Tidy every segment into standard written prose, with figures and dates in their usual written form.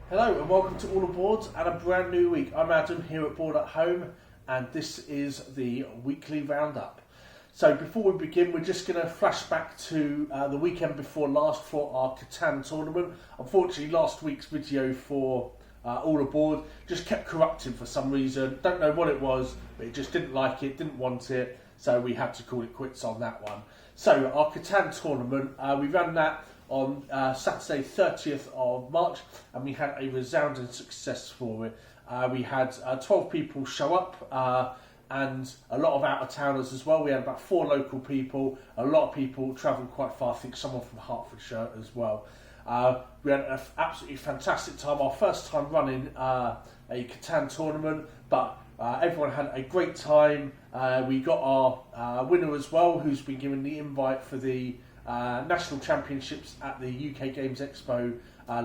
Hello and welcome to All Aboard and a brand new week. I'm Adam here at Board at Home and this is the weekly roundup. So before we begin, we're just going to flash back to the weekend before last for our Catan tournament. Unfortunately, last week's video for All Aboard just kept corrupting for some reason. Don't know what it was, but it just didn't like it, didn't want it, so we had to call it quits on that one. So our Catan tournament, we ran that on Saturday 30th of March and we had a resounding success for it. We had 12 people show up and a lot of out-of-towners as well. We had about 4 local people, a lot of people travelled quite far, I think someone from Hertfordshire as well. We had an absolutely fantastic time, our first time running a Catan tournament, but everyone had a great time. We got our winner as well, who's been given the invite for the National Championships at the UK Games Expo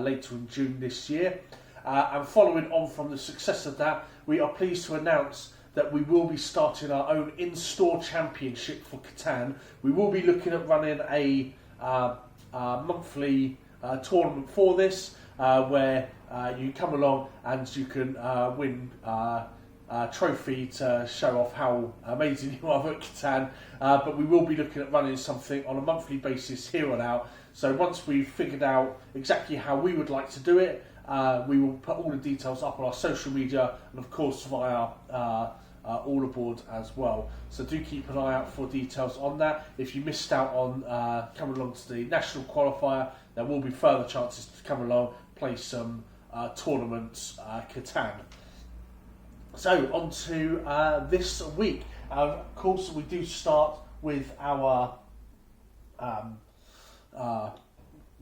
later in June this year. And following on from the success of that, we are pleased to announce that we will be starting our own in-store championship for Catan. We will be looking at running a monthly tournament for this, where you come along and you can win trophy to show off how amazing you are at Catan, but we will be looking at running something on a monthly basis here on out. So once we've figured out exactly how we would like to do it, we will put all the details up on our social media and of course via All Aboard as well. So do keep an eye out for details on that. If you missed out on coming along to the national qualifier, there will be further chances to come along, play some tournaments Catan. So on to this week. Of course, we do start with our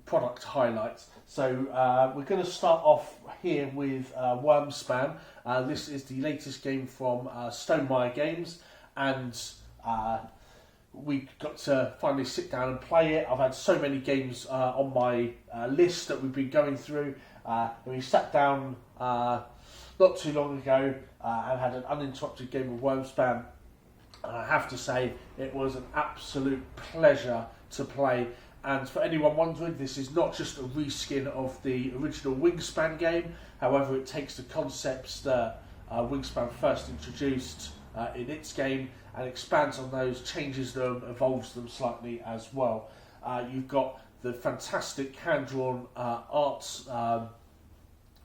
product highlights. So we're going to start off here with Wyrmspan. This is the latest game from Stonemaier Games, and we got to finally sit down and play it. I've had so many games on my list that we've been going through. And we sat down not too long ago and had an uninterrupted game of Wyrmspan. And I have to say, it was an absolute pleasure to play. And for anyone wondering, this is not just a reskin of the original Wyrmspan game. However, it takes the concepts that Wyrmspan first introduced in its game and expands on those, changes them, evolves them slightly as well. You've got the fantastic hand-drawn art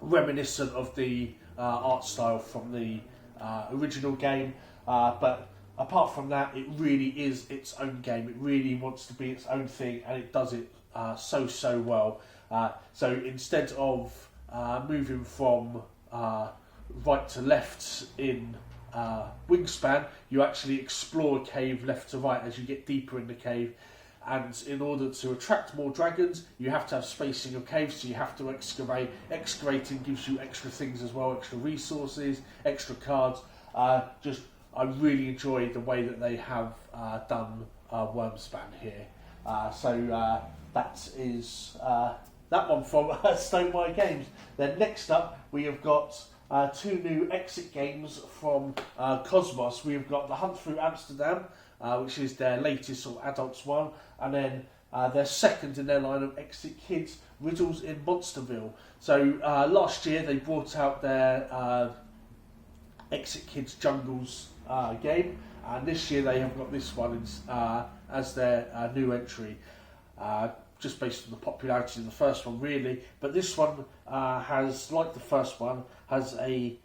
reminiscent of the art style from the original game, but apart from that, it really is its own game. It really wants to be its own thing, and it does it so well. So instead of moving from right to left in Wyrmspan, you actually explore a cave left to right as you get deeper in the cave. And in order to attract more dragons, you have to have space in your cave, so you have to excavate. Excavating gives you extra things as well, extra resources, extra cards. I really enjoy the way that they have done Wyrmspan here. So that is that one from Stonemaier Games. Then next up, we have got 2 new exit games from Cosmos. We have got The Hunt Through Amsterdam, which is their latest sort of adults one, and then their second in their line of Exit Kids, Riddles in Monsterville. So last year they brought out their Exit Kids Jungles game, and this year they have got this one as their new entry, just based on the popularity of the first one really. But this one has, like the first one, has a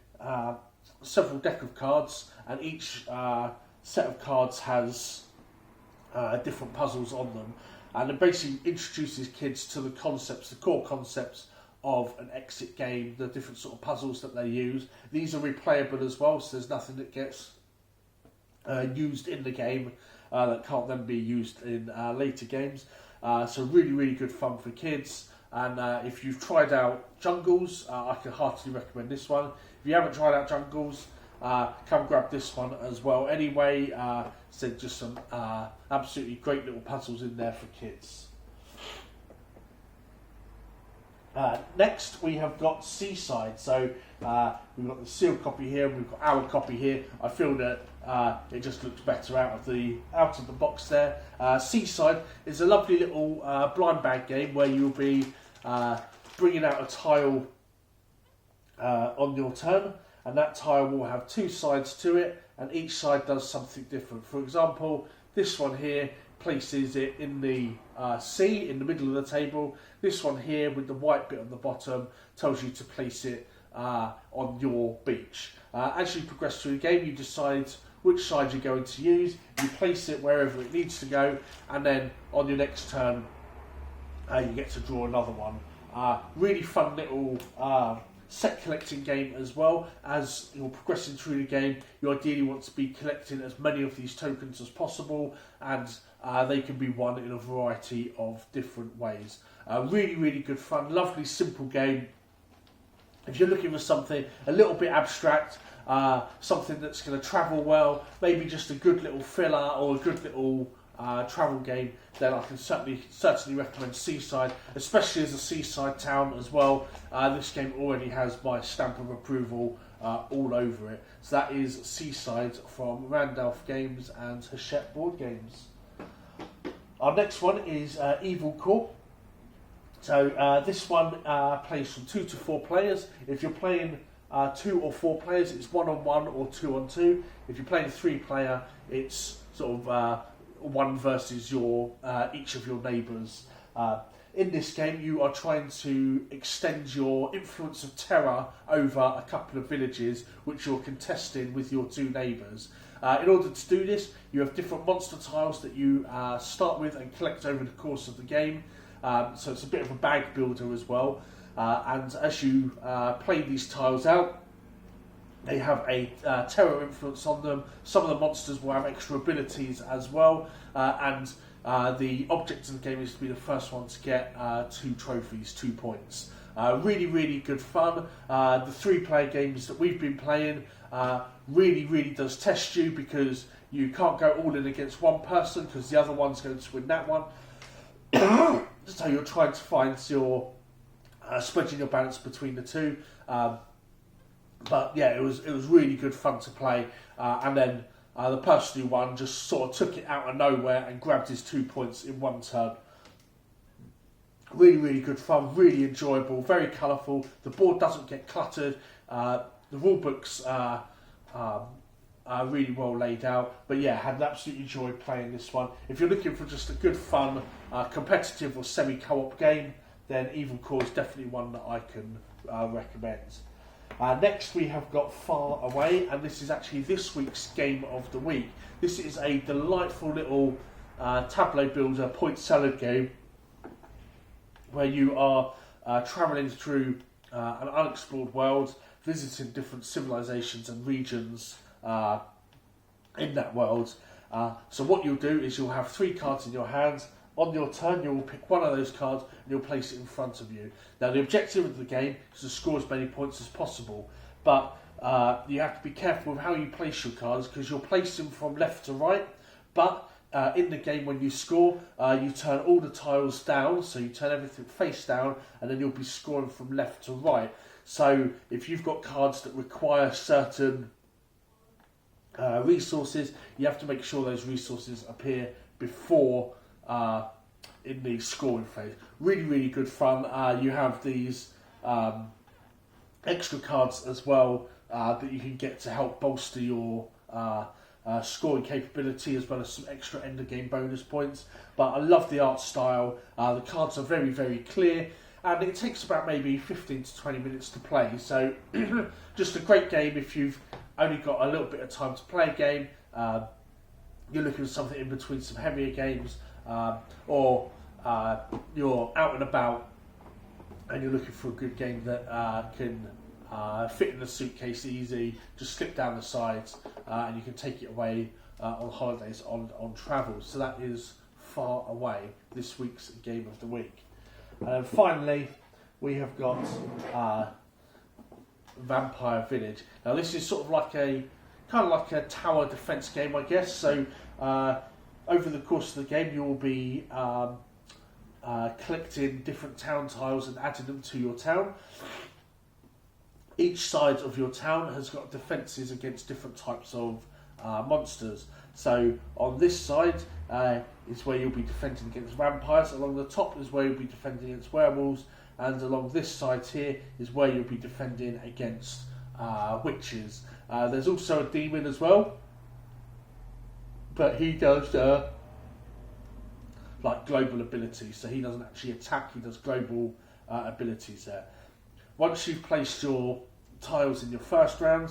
several deck of cards, and each set of cards has different puzzles on them, and it basically introduces kids to the concepts, the core concepts of an exit game, the different sort of puzzles that they use. These are replayable as well, so there's nothing that gets used in the game that can't then be used in later games. So really good fun for kids. And if you've tried out Jungles, I can heartily recommend this one. If you haven't tried out Jungles, come grab this one as well. Anyway, so just some absolutely great little puzzles in there for kids. Next we have got Seaside. So we've got the sealed copy here, we've got our copy here. I feel that it just looks better out of the box there. Seaside is a lovely little blind bag game where you'll be bringing out a tile on your turn, and that tile will have two sides to it, and each side does something different. For example, this one here places it in the C, in the middle of the table. This one here with the white bit on the bottom tells you to place it on your beach. As you progress through the game, you decide which side you're going to use, you place it wherever it needs to go, and then on your next turn you get to draw another one. Really fun little set collecting game as well. As you're progressing through the game, you ideally want to be collecting as many of these tokens as possible, and they can be won in a variety of different ways. Really, really good fun, lovely, simple game. If you're looking for something a little bit abstract, something that's going to travel well, maybe just a good little filler or a good little travel game, then I can certainly recommend Seaside, especially as a seaside town as well. This game already has my stamp of approval all over it. So that is Seaside from Randolph Games and Hachette Board Games. Our next one is Evil Corps. So this one plays from 2 to 4 players. If you're playing 2 or 4 players, it's 1-on-1 or 2-on-2. If you're playing 3 player, it's sort of 1 versus your each of your neighbours. In this game, you are trying to extend your influence of terror over a couple of villages, which you're contesting with your 2 neighbours. In order to do this, you have different monster tiles that you start with and collect over the course of the game. So it's a bit of a bag builder as well. And as you play these tiles out, they have a terror influence on them. Some of the monsters will have extra abilities as well. And the object of the game is to be the first one to get 2 trophies, 2 points. Really, really good fun. The 3-player games that we've been playing really, really does test you, because you can't go all in against one person because the other one's going to win that one. So you're trying to find your spreading your balance between the 2. But yeah, it was really good fun to play. And then the person who won just sort of took it out of nowhere and grabbed his 2 points in one turn. Really, really good fun, really enjoyable, very colourful. The board doesn't get cluttered. The rule books are really well laid out. But yeah, had an absolute joy playing this one. If you're looking for just a good fun, competitive or semi-co-op game, then Evil Corps is definitely one that I can recommend. Next we have got Far Away, and this is actually this week's game of the week. This is a delightful little tableau builder point salad game where you are travelling through an unexplored world, visiting different civilizations and regions in that world. So what you'll do is you'll have 3 cards in your hands. On your turn, you will pick one of those cards and you'll place it in front of you. Now, the objective of the game is to score as many points as possible, but you have to be careful with how you place your cards, because you'll place them from left to right. But in the game, when you score, you turn all the tiles down, so you turn everything face down, and then you'll be scoring from left to right. So if you've got cards that require certain resources, you have to make sure those resources appear before in the scoring phase. Really, really good fun. You have these extra cards as well that you can get to help bolster your scoring capability, as well as some extra end of game bonus points. But I love the art style. The cards are very, very clear, and it takes about maybe 15 to 20 minutes to play. So just a great game if you've only got a little bit of time to play a game. You're looking for something in between some heavier games, or you're out and about and you're looking for a good game that can fit in the suitcase easy, just slip down the sides, and you can take it away on holidays, on travel. So that is Far Away, this week's game of the week. And then finally, we have got Vampire Village. Now this is sort of like a tower defense game, I guess. So over the course of the game, you will be collecting different town tiles and adding them to your town. Each side of your town has got defences against different types of monsters. So on this side is where you'll be defending against vampires. Along the top is where you'll be defending against werewolves. and along this side here is where you'll be defending against witches. There's also a demon as well, but he does like global abilities, so he doesn't actually attack, he does global abilities there. Once you've placed your tiles in your first round,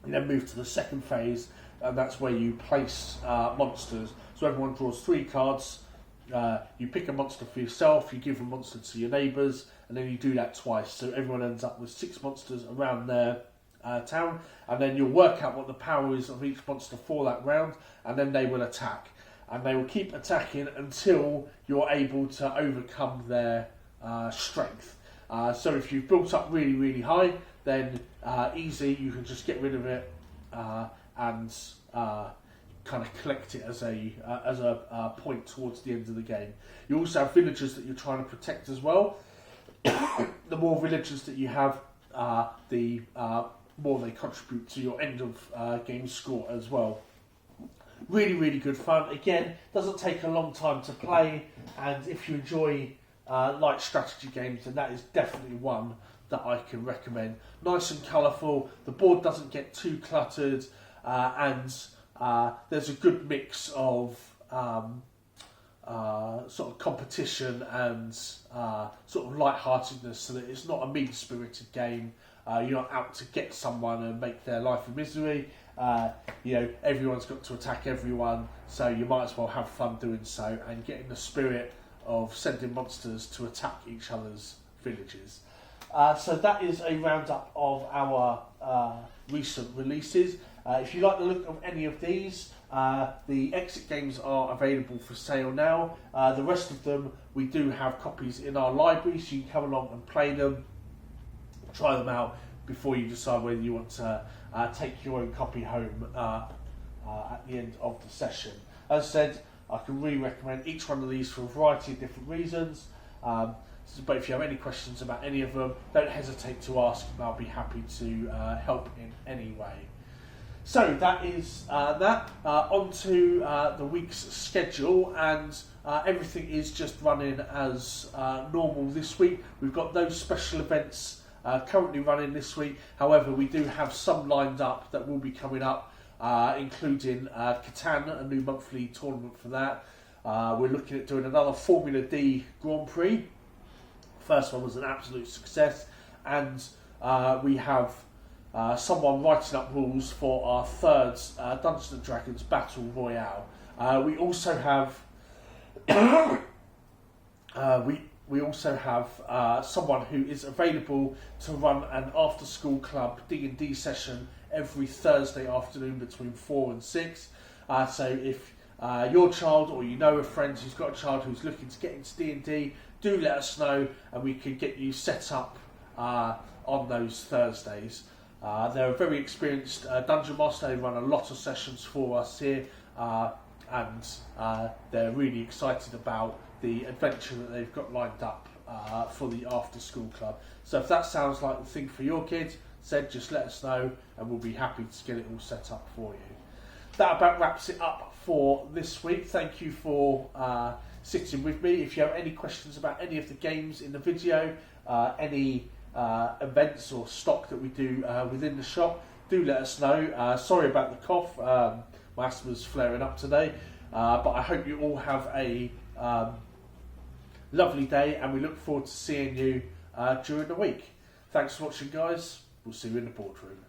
you then move to the second phase, and that's where you place monsters. So everyone draws 3 cards, you pick a monster for yourself, you give a monster to your neighbours, and then you do that twice. So everyone ends up with 6 monsters around their town, and then you'll work out what the power is of each monster for that round, and then they will attack. And they will keep attacking until you're able to overcome their strength. So if you've built up really, really high, then easy, you can just get rid of it and kind of collect it as a point towards the end of the game. You also have villagers that you're trying to protect as well. The more villagers that you have, the more they contribute to your end of game score as well. Really, really good fun. Again, doesn't take a long time to play, and if you enjoy light strategy games, then that is definitely one that I can recommend. Nice and colourful, the board doesn't get too cluttered, and there's a good mix of sort of competition and sort of light-heartedness, so that it's not a mean-spirited game. You're not out to get someone and make their life a misery. You know, everyone's got to attack everyone, so you might as well have fun doing so and get in the spirit of sending monsters to attack each other's villages. So that is a roundup of our recent releases. If you like the look of any of these, the exit games are available for sale now. The rest of them, we do have copies in our library, so you can come along and play them, try them out before you decide whether you want to take your own copy home at the end of the session. As I said, I can really recommend each one of these for a variety of different reasons. But if you have any questions about any of them, don't hesitate to ask, and I'll be happy to help in any way. So that is that. On to the week's schedule, and everything is just running as normal this week. We've got those special events currently running this week. However, we do have some lined up that will be coming up, including Catan, a new monthly tournament for that. We're looking at doing another Formula D Grand Prix. First one was an absolute success, and we have someone writing up rules for our third Dungeons and Dragons Battle Royale. We also have we also have someone who is available to run an after-school club D&D session every Thursday afternoon between 4 and 6. So if your child, or you know a friend who's got a child who's looking to get into D&D, do let us know, and we can get you set up on those Thursdays. They're a very experienced dungeon master. They run a lot of sessions for us here, and they're really excited about the adventure that they've got lined up for the after school club. So if that sounds like the thing for your kids, just let us know, and we'll be happy to get it all set up for you. That about wraps it up for this week. Thank you for sitting with me. If you have any questions about any of the games in the video, any events or stock that we do within the shop, do let us know. Sorry about the cough, my asthma's flaring up today, but I hope you all have a lovely day, and we look forward to seeing you during the week. Thanks for watching, guys. We'll see you in the boardroom.